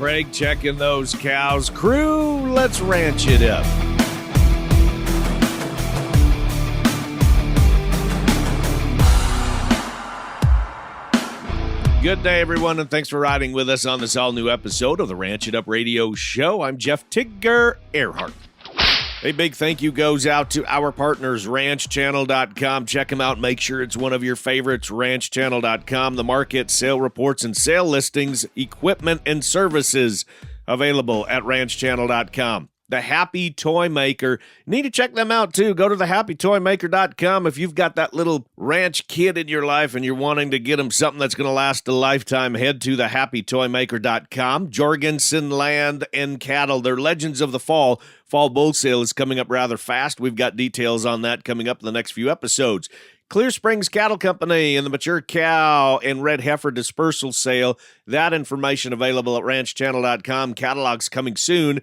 Preg checking those cows. Crew, let's ranch it up. Good day, everyone, and thanks for riding with us on this all-new episode of the Ranch It Up Radio Show. I'm Jeff Tigger Earhart. A big thank you goes out to our partners, ranchchannel.com. Check them out. Make sure it's one of your favorites, ranchchannel.com. The market, sale reports, and sale listings, equipment, and services available at ranchchannel.com. The Happy Toy Maker. Need to check them out, too. Go to thehappytoymaker.com if you've got that little ranch kid in your life and you're wanting to get them something that's going to last a lifetime. Head to thehappytoymaker.com. Jorgensen Land and Cattle. They're legends of the fall. Fall bull sale is coming up rather fast. We've got details on that coming up in the next few episodes. Clear Springs Cattle Company and the mature cow and red heifer dispersal sale. That information available at ranchchannel.com. Catalogs coming soon.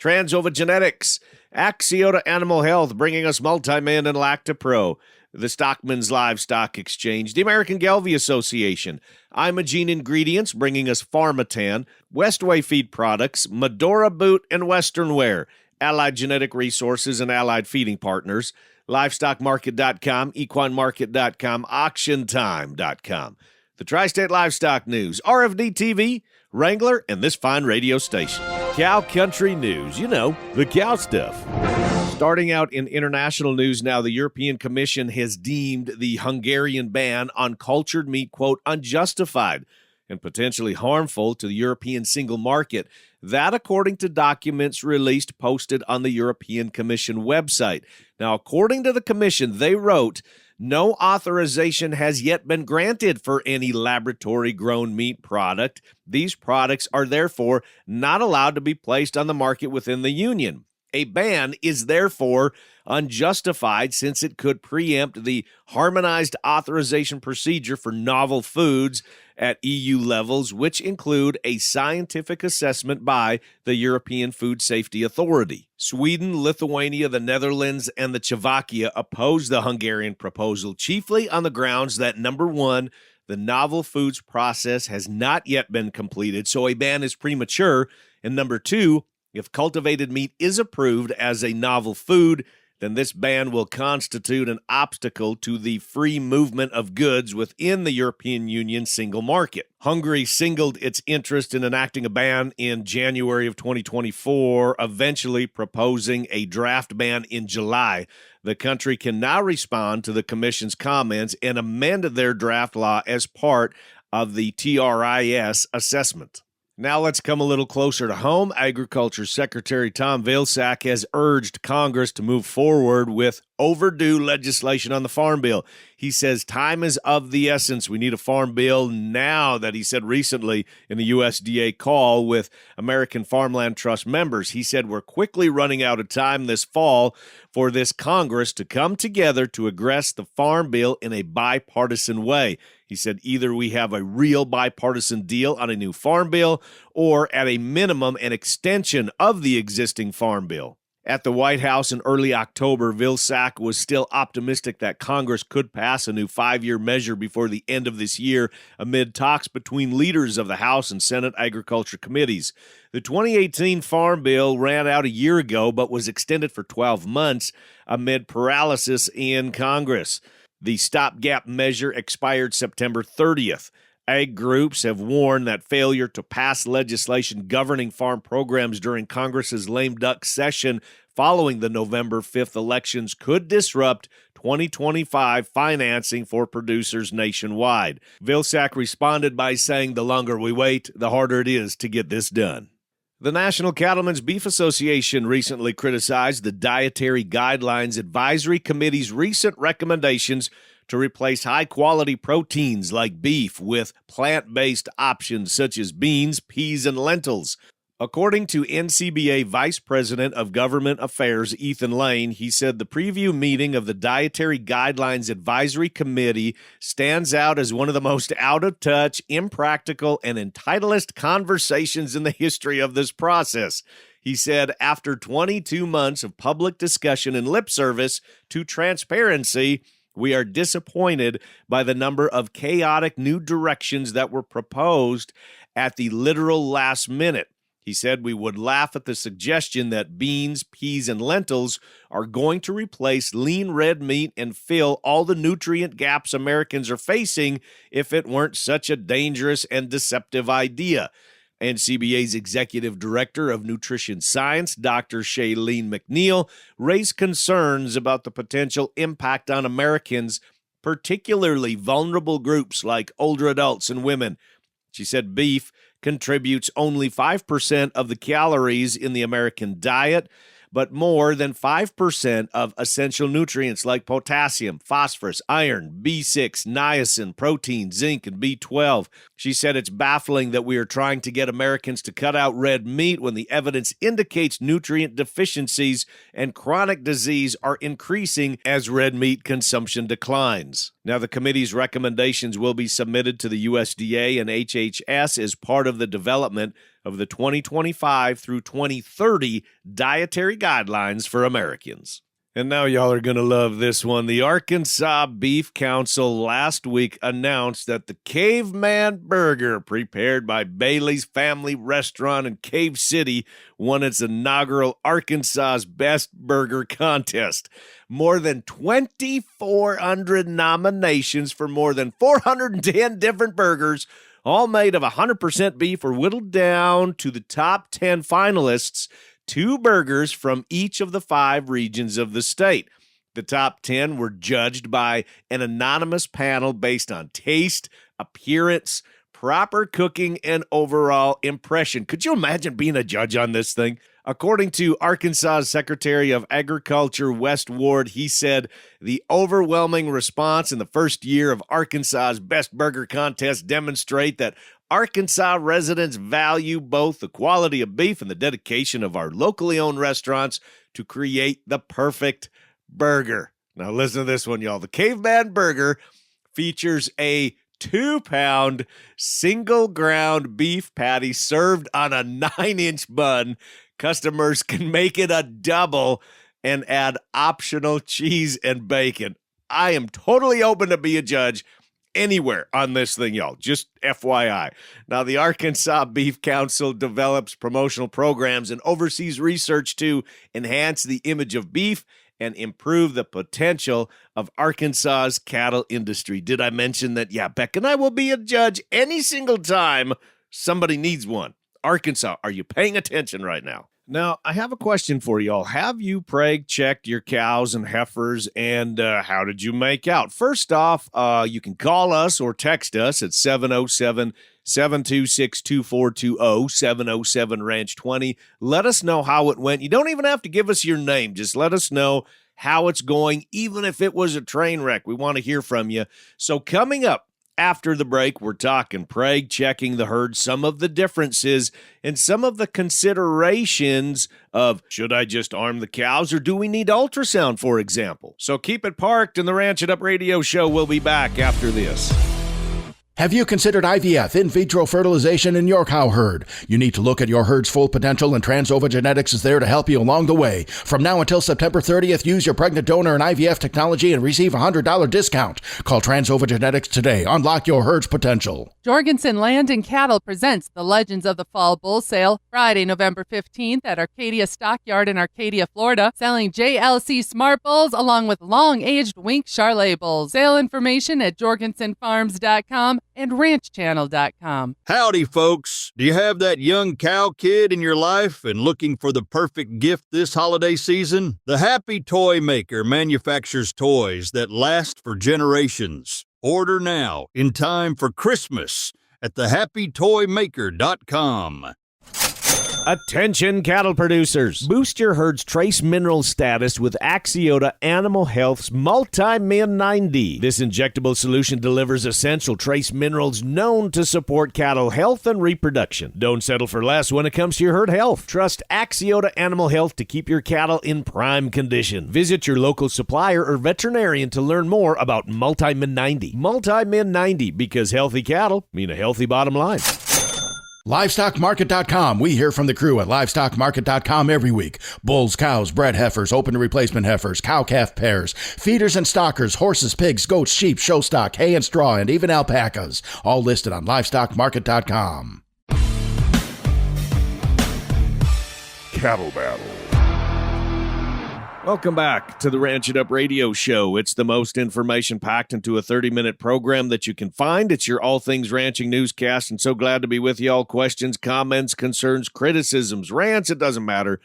Transova Genetics, Axiota Animal Health, bringing us Multiman and Lactapro, the Stockman's Livestock Exchange, the American Gelbvieh Association, Imogene Ingredients, bringing us Pharmatan, Westway Feed Products, Medora Boot and Western Wear, Allied Genetic Resources and Allied Feeding Partners, LivestockMarket.com, EquineMarket.com, AuctionTime.com, the Tri-State Livestock News, RFD TV, Wrangler, and this fine radio station. Cow Country News, you know, the cow stuff. Starting out in international news now, the European Commission has deemed the Hungarian ban on cultured meat, quote, unjustified and potentially harmful to the European single market. That, according to documents posted on the European Commission website. Now, according to the Commission, they wrote, no authorization has yet been granted for any laboratory-grown meat product. These products are therefore not allowed to be placed on the market within the Union. A ban is therefore unjustified since it could preempt the harmonized authorization procedure for novel foods at EU levels, which include a scientific assessment by the European Food Safety Authority. Sweden, Lithuania, the Netherlands, and the Czechoslovakia opposed the Hungarian proposal, chiefly on the grounds that, number one, the novel foods process has not yet been completed, so a ban is premature, and number two, if cultivated meat is approved as a novel food, then this ban will constitute an obstacle to the free movement of goods within the European Union single market. Hungary signaled its interest in enacting a ban in January of 2024, eventually proposing a draft ban in July. The country can now respond to the Commission's comments and amend their draft law as part of the TRIS assessment. Now let's come a little closer to home. Agriculture Secretary Tom Vilsack has urged Congress to move forward with overdue legislation on the Farm Bill. He says time is of the essence. We need a Farm Bill now, that he said recently in the USDA call with American Farmland Trust members. He said we're quickly running out of time this fall for this Congress to come together to address the Farm Bill in a bipartisan way. He said either we have a real bipartisan deal on a new Farm Bill or at a minimum an extension of the existing Farm Bill. At the White House in early October, Vilsack was still optimistic that Congress could pass a new 5-year measure before the end of this year amid talks between leaders of the House and Senate Agriculture Committees. The 2018 Farm Bill ran out a year ago but was extended for 12 months amid paralysis in Congress. The stopgap measure expired September 30th. Ag groups have warned that failure to pass legislation governing farm programs during Congress's lame duck session following the November 5th elections could disrupt 2025 financing for producers nationwide. Vilsack responded by saying the longer we wait, the harder it is to get this done. The National Cattlemen's Beef Association recently criticized the Dietary Guidelines Advisory Committee's recent recommendations to replace high-quality proteins like beef with plant-based options such as beans, peas, and lentils. According to NCBA Vice President of Government Affairs Ethan Lane, he said the preview meeting of the Dietary Guidelines Advisory Committee stands out as one of the most out-of-touch, impractical, and entitlist conversations in the history of this process. He said, after 22 months of public discussion and lip service to transparency, we are disappointed by the number of chaotic new directions that were proposed at the literal last minute. He said we would laugh at the suggestion that beans, peas, and lentils are going to replace lean red meat and fill all the nutrient gaps Americans are facing if it weren't such a dangerous and deceptive idea. And CBA's Executive Director of Nutrition Science, Dr. Shaye McNeil, raised concerns about the potential impact on Americans, particularly vulnerable groups like older adults and women. She said beef contributes only 5% of the calories in the American diet, but more than 5% of essential nutrients like potassium, phosphorus, iron, B6, niacin, protein, zinc, and B12. She said it's baffling that we are trying to get Americans to cut out red meat when the evidence indicates nutrient deficiencies and chronic disease are increasing as red meat consumption declines. Now, the committee's recommendations will be submitted to the USDA and HHS as part of the development of the 2025 through 2030 dietary guidelines for Americans. And now y'all are going to love this one. The Arkansas Beef Council last week announced that the Caveman Burger, prepared by Bailey's Family Restaurant in Cave City, won its inaugural Arkansas's Best Burger contest. More than 2,400 nominations for more than 410 different burgers, all made of 100% beef, were whittled down to the top 10 finalists, 2 burgers from each of the 5 regions of the state. The top 10 were judged by an anonymous panel based on taste, appearance, proper cooking, and overall impression. Could you imagine being a judge on this thing? According to Arkansas's Secretary of Agriculture, West Ward, he said the overwhelming response in the first year of Arkansas's Best Burger Contest demonstrate that Arkansas residents value both the quality of beef and the dedication of our locally owned restaurants to create the perfect burger. Now listen to this one, y'all. The Caveman Burger features a 2-pound single ground beef patty served on a 9-inch bun. Customers can make it a double and add optional cheese and bacon. I am totally open to be a judge anywhere on this thing, y'all. Just FYI. Now, the Arkansas Beef Council develops promotional programs and oversees research to enhance the image of beef and improve the potential of Arkansas's cattle industry. Did I mention that, Beck and I will be a judge any single time somebody needs one? Arkansas, are you paying attention right now? Now, I have a question for y'all. Have you Preg checked your cows and heifers, and how did you make out? First off, you can call us or text us at 707-726-2420, 707-RANCH-20. Let us know how it went. You don't even have to give us your name. Just let us know how it's going, even if it was a train wreck. We want to hear from you. So coming up, after the break, we're talking Preg checking the herd, some of the differences, and some of the considerations of should I just arm the cows or do we need ultrasound, for example. So keep it parked, and the Ranch It Up Radio Show will be back after this. Have you considered IVF, in vitro fertilization, in your cow herd? You need to look at your herd's full potential, and Transova Genetics is there to help you along the way. From now until September 30th, use your pregnant donor and IVF technology and receive a $100 discount. Call Transova Genetics today. Unlock your herd's potential. Jorgensen Land and Cattle presents the Legends of the Fall Bull Sale, Friday, November 15th at Arcadia Stockyard in Arcadia, Florida, selling JLC Smart Bulls along with long-aged Wink Charlet Bulls. Sale information at jorgensenfarms.com and ranchchannel.com. Howdy, folks. Do you have that young cow kid in your life and looking for the perfect gift this holiday season? The Happy Toy Maker manufactures toys that last for generations. Order now in time for Christmas at thehappytoymaker.com. Attention cattle producers. Boost your herd's trace mineral status with Axiota Animal Health's Multi-Min 90. This injectable solution delivers essential trace minerals known to support cattle health and reproduction. Don't settle for less when it comes to your herd health. Trust Axiota Animal Health to keep your cattle in prime condition. Visit your local supplier or veterinarian to learn more about Multi-Min 90. Multi-Min 90, because healthy cattle mean a healthy bottom line. LivestockMarket.com. We hear from the crew at LivestockMarket.com every week. Bulls, cows, bred heifers, open to replacement heifers, cow-calf pairs, feeders and stockers, horses, pigs, goats, sheep, show stock, hay and straw, and even alpacas. All listed on LivestockMarket.com. cattle battle. Welcome back to the Ranch It Up radio show. It's the most information packed into a 30-minute program that you can find. It's your all things ranching newscast, and so glad to be with you all. Questions, comments, concerns, criticisms, rants, it doesn't matter.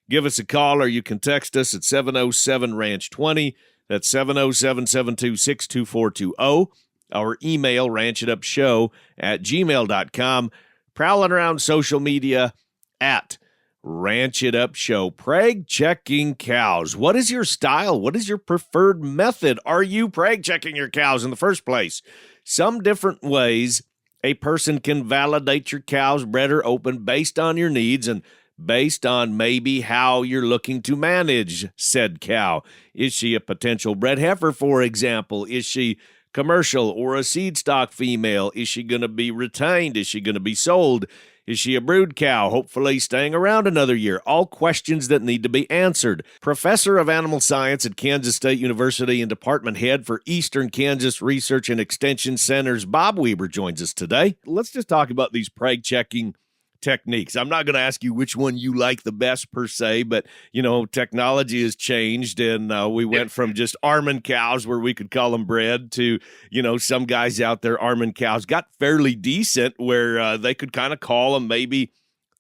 Give us a call, or you can text us at 707-RANCH20. That's 707-726-2420. Our email, ranchitupshow@gmail.com. Prowling around social media at Ranch It Up Show. Preg checking cows. What is your style? What is your preferred method? Are you preg checking your cows in the first place? Some different ways a person can validate your cows, bred or open, based on your needs and based on maybe how you're looking to manage said cow. Is she a potential bred heifer, for example? Is she commercial or a seed stock female? Is she going to be retained? Is she going to be sold? Is she a brood cow, hopefully staying around another year? All questions that need to be answered. Professor of Animal Science at Kansas State University and Department Head for Eastern Kansas Research and Extension Centers, Bob Weaber, joins us today. Let's just talk about these preg checking techniques. I'm not going to ask you which one you like the best per se, but, you know, technology has changed, and we went from just arming cows where we could call them bred to, you know, some guys out there arming cows got fairly decent where they could kind of call them maybe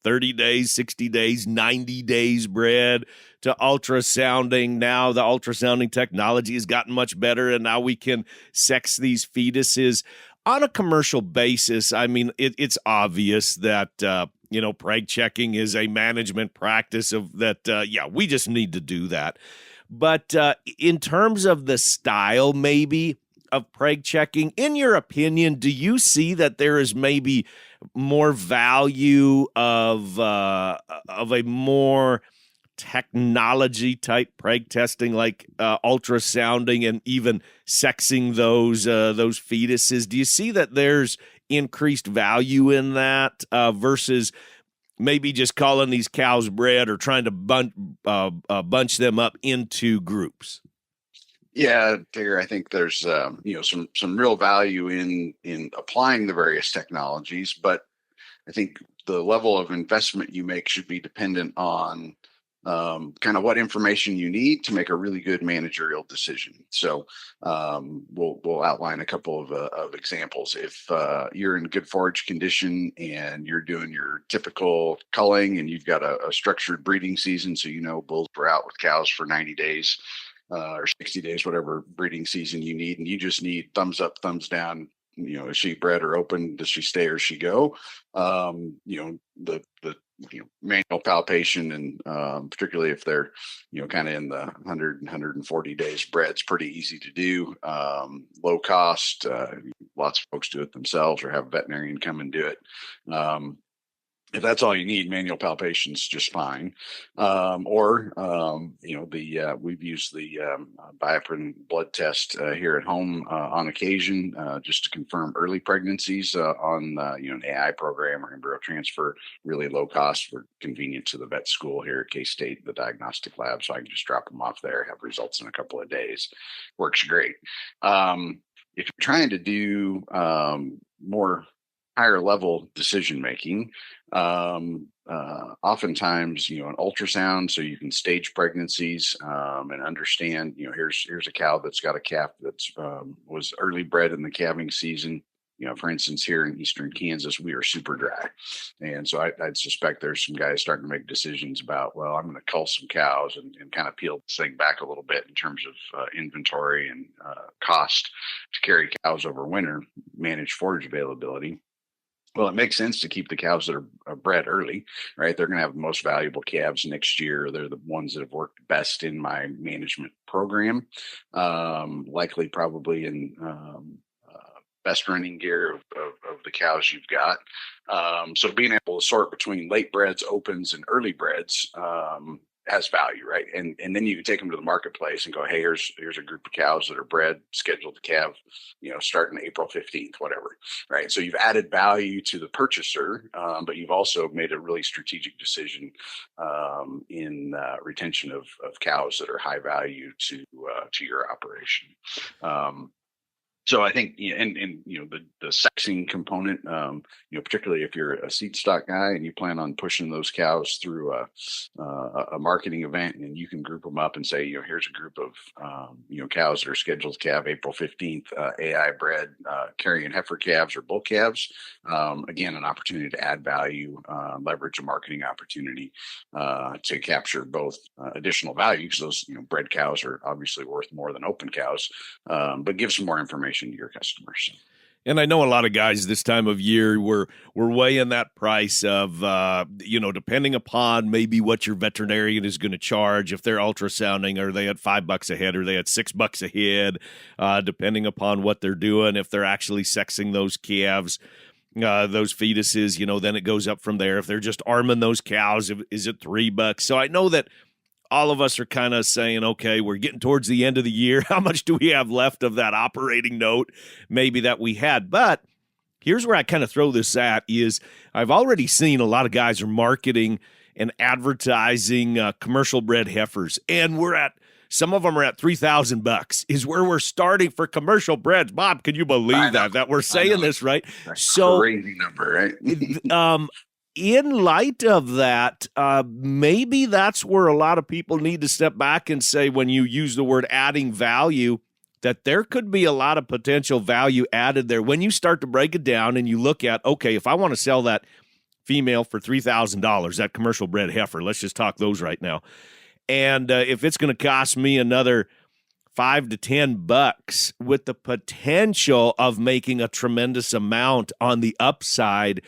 30 days, 60 days, 90 days bred, to ultrasounding. Now the ultrasounding technology has gotten much better, and now we can sex these fetuses on a commercial basis. I mean, it's obvious that, you know, preg checking is a management practice of that. Yeah, we just need to do that. But in terms of the style, maybe, of preg checking, in your opinion, do you see that there is maybe more value of a more technology type preg testing, like ultrasounding and even sexing those fetuses? Do you see that there's increased value in that versus maybe just calling these cows bred or trying to bunch them up into groups? Yeah, Tigger, I think there's you know, some real value in applying the various technologies, but I think the level of investment you make should be dependent on kind of what information you need to make a really good managerial decision. So we'll outline a couple of examples. If you're in good forage condition and you're doing your typical culling and you've got a structured breeding season, so you know bulls are out with cows for 90 days or 60 days, whatever breeding season you need, and you just need thumbs up, thumbs down. You know, is she bred or open? Does she stay or she go? You know, the manual palpation, and particularly if they're, you know, kind of in the 140 days bred's pretty easy to do, low cost. Lots of folks do it themselves or have a veterinarian come and do it. If that's all you need, manual palpation's just fine. Or you know, we've used the bioprint blood test here at home on occasion, just to confirm early pregnancies on you know, an AI program or embryo transfer, really low cost, for convenient to the vet school here at K-State, the diagnostic lab. So I can just drop them off there, have results in a couple of days. Works great. If you're trying to do more higher level decision making, oftentimes, you know, an ultrasound, so you can stage pregnancies and understand, you know, here's a cow that's got a calf that's was early bred in the calving season. You know, for instance, here in eastern Kansas, we are super dry, and so I'd suspect there's some guys starting to make decisions about, well, I'm going to cull some cows and kind of peel this thing back a little bit in terms of inventory and cost to carry cows over winter, manage forage availability. Well, it makes sense to keep the cows that are bred early, right? They're going to have the most valuable calves next year. They're the ones that have worked best in my management program, likely probably in best running gear of the cows you've got. So being able to sort between late breds, opens, and early breds has value, right? And then you can take them to the marketplace and go, hey, here's a group of cows that are bred, scheduled to calve, you know, starting April 15th, whatever, right? So you've added value to the purchaser, but you've also made a really strategic decision in retention of cows that are high value to your operation. So I think, and the sexing component, particularly if you're a seed stock guy and you plan on pushing those cows through a marketing event, and you can group them up and say, here's a group of cows that are scheduled to calve April 15th, AI bred carrying heifer calves or bull calves. Again, an opportunity to add value, leverage a marketing opportunity to capture both additional value, because those bred cows are obviously worth more than open cows, but give some more information to your customers. And I know a lot of guys this time of year we're weighing that price of depending upon maybe what your veterinarian is going to charge. If they're ultrasounding, are they at $5 a head, or are they at $6 a head, depending upon what they're doing. If they're actually sexing those calves, those fetuses, then it goes up from there. If they're just arming those cows, is it $3? So I know that all of us are kind of saying, okay, we're getting towards the end of the year. How much do we have left of that operating note maybe that we had? But here's where I kind of throw this at is I've already seen a lot of guys are marketing and advertising commercial bred heifers, and some of them are at $3,000 is where we're starting for commercial breds. Bob, can you believe that we're saying this, right? That's so crazy number, right? In light of that, maybe that's where a lot of people need to step back and say, when you use the word adding value, that there could be a lot of potential value added there. When you start to break it down and you look at, okay, if I want to sell that female for $3,000, that commercial bred heifer, let's just talk those right now. And if it's going to cost me another $5 to $10 with the potential of making a tremendous amount on the upside,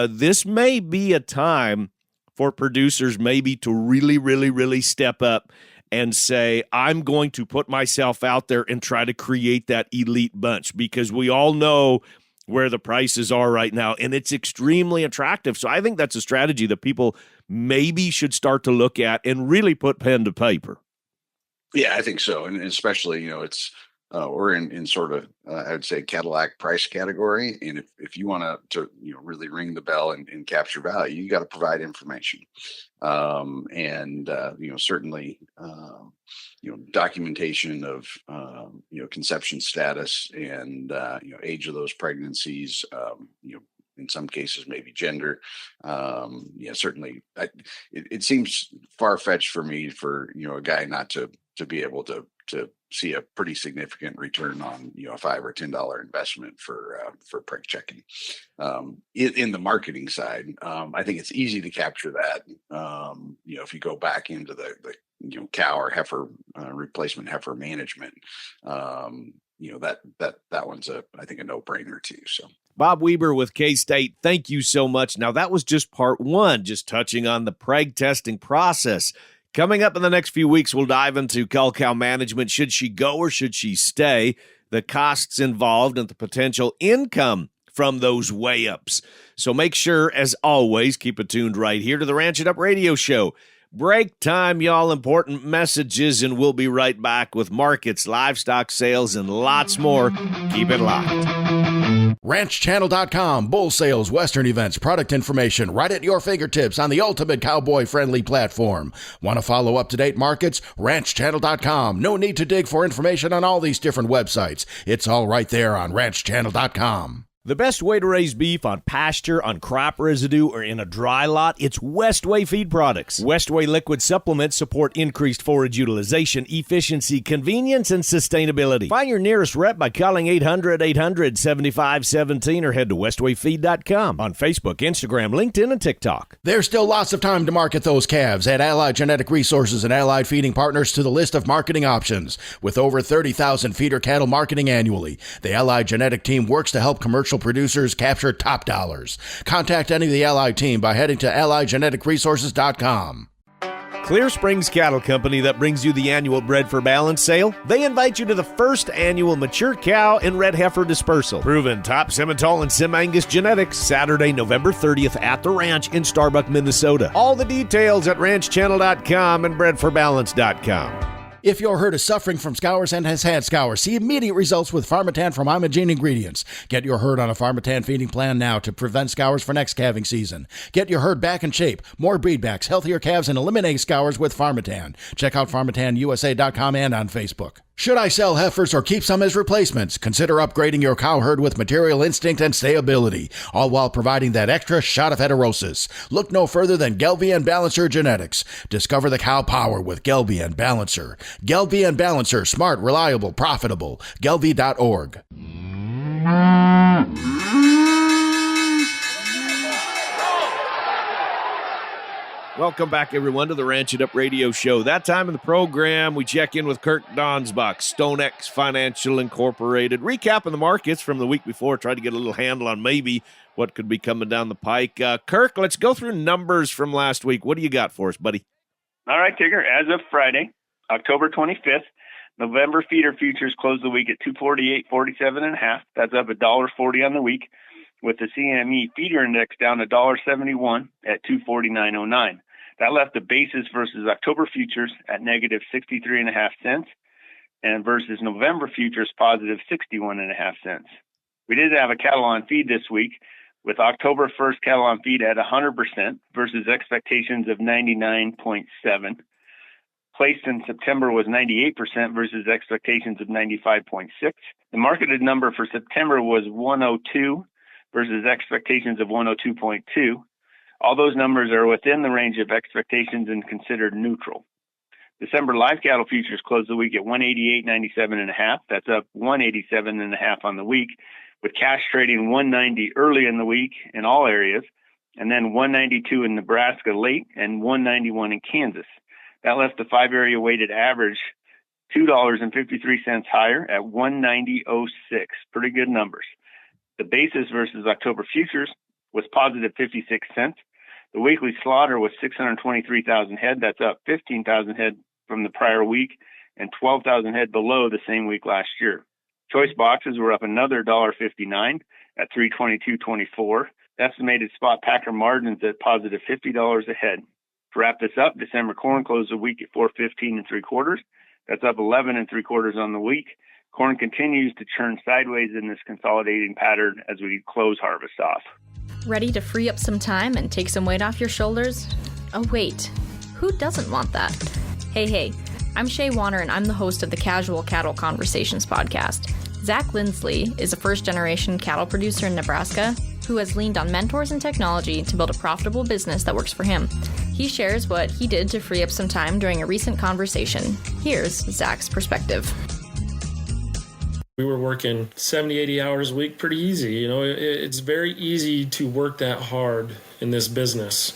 this may be a time for producers maybe to really, really, really step up and say, I'm going to put myself out there and try to create that elite bunch, because we all know where the prices are right now, and it's extremely attractive. So I think that's a strategy that people maybe should start to look at and really put pen to paper. Yeah, I think so. And especially, it's we're in sort of, I would say, Cadillac price category. And if you want to really ring the bell and capture value, you got to provide information. Certainly, documentation of, conception status and, age of those pregnancies, in some cases, maybe gender. Certainly, it seems far-fetched for me for, a guy not to be able to see a pretty significant return on, a $5 or $10 investment for preg checking. In the marketing side, I think it's easy to capture that. If you go back into the cow or heifer replacement heifer management, that one's I think a no-brainer too. So. Bob Weaber with K-State, thank you so much. Now, that was just part one, just touching on the preg testing process. Coming up in the next few weeks, we'll dive into cull cow management. Should she go or should she stay? The costs involved and the potential income from those weigh-ups. So make sure, as always, keep it tuned right here to the Ranch It Up radio show. Break time, y'all. Important messages, and we'll be right back with markets, livestock sales, and lots more. Keep it locked. RanchChannel.com, bull sales, western events, product information right at your fingertips on the ultimate cowboy-friendly platform. Want to follow up-to-date markets? RanchChannel.com. No need to dig for information on all these different websites. It's all right there on RanchChannel.com. The best way to raise beef on pasture, on crop residue, or in a dry lot, it's Westway feed products. Westway liquid supplements support increased forage utilization, efficiency, convenience, and sustainability. Find your nearest rep by calling 800-800-7517 or head to westwayfeed.com on Facebook, Instagram, LinkedIn, and TikTok. There's still lots of time to market those calves. Add Allied Genetic Resources and Allied Feeding Partners to the list of marketing options. With over 30,000 feeder cattle marketing annually, the Allied Genetic team works to help commercial producers capture top dollars. Contact any of the Allied team by heading to AlliedGeneticResources.com. Clear Springs Cattle Company, that brings you the annual Bred for Balance sale. They invite you to the first annual mature cow and red heifer dispersal. Proven top Simmental and Sim-Angus genetics, Saturday, November 30th at the ranch in Starbuck, Minnesota. All the details at ranchchannel.com and bredforbalance.com. If your herd is suffering from scours and has had scours, see immediate results with Pharmatan from Imogene Ingredients. Get your herd on a Pharmatan feeding plan now to prevent scours for next calving season. Get your herd back in shape, more breedbacks, healthier calves, and eliminate scours with Pharmatan. Check out PharmatanUSA.com and on Facebook. Should I sell heifers or keep some as replacements? Consider upgrading your cow herd with material instinct and stayability, all while providing that extra shot of heterosis. Look no further than Gelbvieh and Balancer genetics. Discover the cow power with Gelbvieh and Balancer. Gelbvieh and Balancer, smart, reliable, profitable. Gelbvieh.org. Welcome back, everyone, to the Ranch It Up Radio Show. That time in the program, we check in with Kirk Donsbach, StoneX Financial Incorporated, recapping the markets from the week before, try to get a little handle on maybe what could be coming down the pike. Kirk, let's go through numbers from last week. What do you got for us, buddy? All right, Tigger. As of Friday, October 25th, November feeder futures closed the week at 248.47.5. That's up $1.40 on the week, with the CME feeder index down $1.71 at 249.09. That left the basis versus October futures at negative 63.5 cents and versus November futures positive 61.5 cents. We did have a cattle on feed this week, with October 1st cattle on feed at 100% versus expectations of 99.7. Placed in September was 98% versus expectations of 95.6. The marketed number for September was 102 versus expectations of 102.2. All those numbers are within the range of expectations and considered neutral. December live cattle futures closed the week at 188.97.5. That's up 187.5 on the week, with cash trading 190 early in the week in all areas, and then 192 in Nebraska late and 191 in Kansas. That left the 5-area weighted average $2.53 higher at 190.06. Pretty good numbers. The basis versus October futures was positive 56 cents. The weekly slaughter was 623,000 head. That's up 15,000 head from the prior week and 12,000 head below the same week last year. Choice boxes were up another $1.59 at 322.24. Estimated spot packer margins at positive $50 a head. To wrap this up, December corn closed the week at 415 3/4. That's up 11 3/4 on the week. Corn continues to churn sideways in this consolidating pattern as we close harvest off. Ready to free up some time and take some weight off your shoulders? Oh wait, who doesn't want that? Hey, I'm Shaye Wanner and I'm the host of the Casual Cattle Conversations podcast. Zach Lindsley is a first-generation cattle producer in Nebraska who has leaned on mentors and technology to build a profitable business that works for him. He shares what he did to free up some time during a recent conversation. Here's Zach's perspective. We were working 70, 80 hours a week pretty easy. You know, it's very easy to work that hard in this business.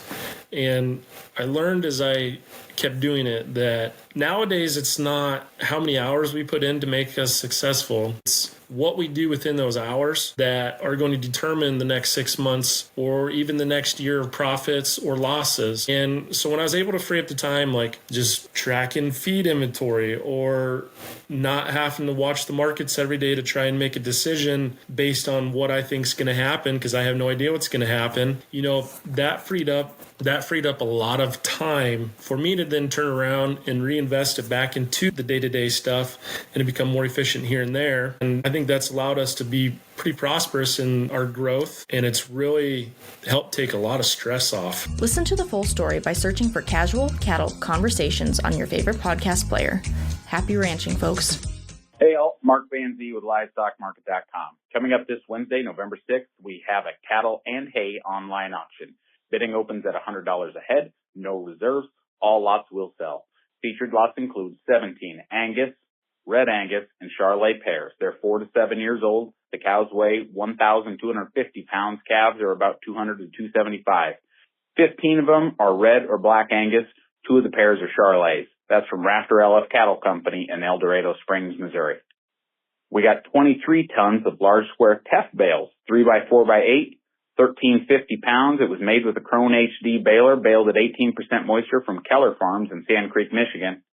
And I learned as I kept doing it that nowadays it's not how many hours we put in to make us successful. It's what we do within those hours that are going to determine the next 6 months or even the next year of profits or losses. And so when I was able to free up the time, like just tracking feed inventory or not having to watch the markets every day to try and make a decision based on what I think is going to happen because I have no idea what's going to happen, you know, that freed up a lot of time for me to then turn around and reinvest it back into the day-to-day stuff and to become more efficient here and there. And I think that's allowed us to be pretty prosperous in our growth, and it's really helped take a lot of stress off. Listen to the full story by searching for Casual Cattle Conversations on your favorite podcast player. Happy ranching, folks. Hey, all. Mark VanZee with LivestockMarket.com. Coming up this Wednesday, November 6th, we have a cattle and hay online auction. Bidding opens at $100 a head, no reserves, all lots will sell. Featured lots include 17 Angus, Red Angus, and Charolais pairs. They're 4 to 7 years old. The cows weigh 1,250 pounds. Calves are about 200 to 275. 15 of them are Red or Black Angus. 2 of the pairs are Charolais. That's from Rafter LF Cattle Company in El Dorado Springs, Missouri. We got 23 tons of large square Tef bales, 3x4x8. 1,350 pounds. It was made with a Krone HD baler, baled at 18% moisture from Keller Farms in Sand Creek, Michigan.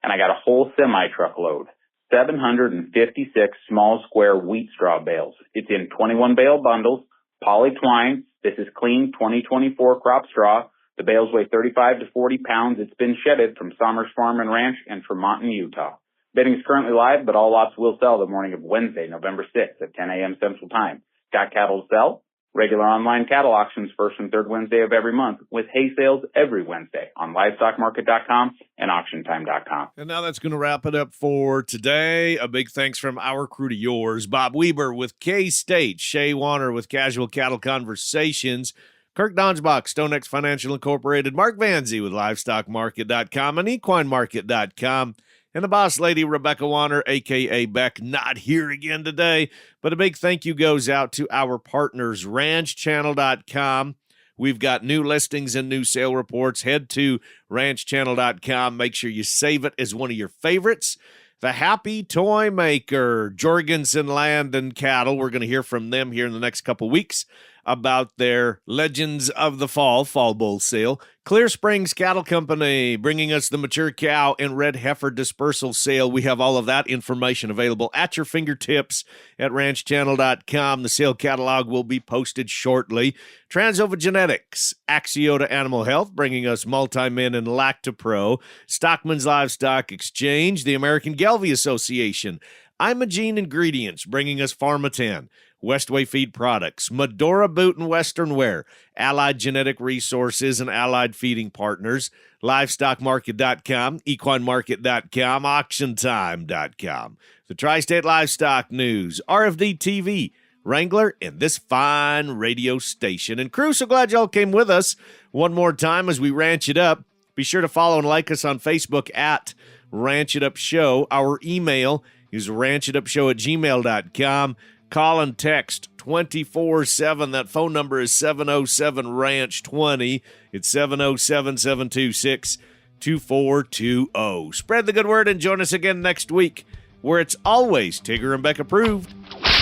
And I got a whole semi-truck load, 756 small square wheat straw bales. It's in 21 bale bundles, poly twine. This is clean 2024 crop straw. The bales weigh 35 to 40 pounds. It's been shedded from Somers Farm and Ranch and Tremonton, Utah. Bidding is currently live, but all lots will sell the morning of Wednesday, November 6th at 10 a.m. Central Time. Got cattle to sell? Regular online cattle auctions first and third Wednesday of every month, with hay sales every Wednesday on livestockmarket.com and auctiontime.com. And now that's going to wrap it up for today. A big thanks from our crew to yours. Bob Weaber with K-State, Shaye Wanner with Casual Cattle Conversations, Kirk Donsbach, StoneX Financial Incorporated, Mark VanZee with LivestockMarket.com and EquineMarket.com, and the boss lady, Rebecca Wanner, a.k.a. Beck, not here again today. But a big thank you goes out to our partners, RanchChannel.com. We've got new listings and new sale reports. Head to RanchChannel.com. Make sure you save it as one of your favorites. The Happy Toy Maker, Jorgensen Land and Cattle. We're going to hear from them here in the next couple weeks about their Legends of the Fall bull sale. Clear Springs Cattle Company bringing us the mature cow and red heifer dispersal sale. We have all of that information available at your fingertips at ranchchannel.com. The sale catalog will be posted shortly. Transova Genetics, Axiota Animal Health bringing us Multi-Min and Lactopro. Stockman's Livestock Exchange, the American Gelbvieh Association, Imogene Ingredients bringing us Pharmatan, Westway Feed Products, Medora Boot and Western Wear, Allied Genetic Resources and Allied Feeding Partners, LivestockMarket.com, EquineMarket.com, AuctionTime.com, the Tri-State Livestock News, RFD TV, Wrangler, and this fine radio station. And crew, so glad y'all came with us one more time as we ranch it up. Be sure to follow and like us on Facebook at Ranch It Up Show. Our email is ranchitupshow@gmail.com. Call and text 24/7. That phone number is 707-RANCH-20. It's 707-726-2420. Spread the good word and join us again next week, where it's always Tigger and Beck approved.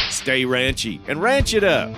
Stay ranchy and ranch it up.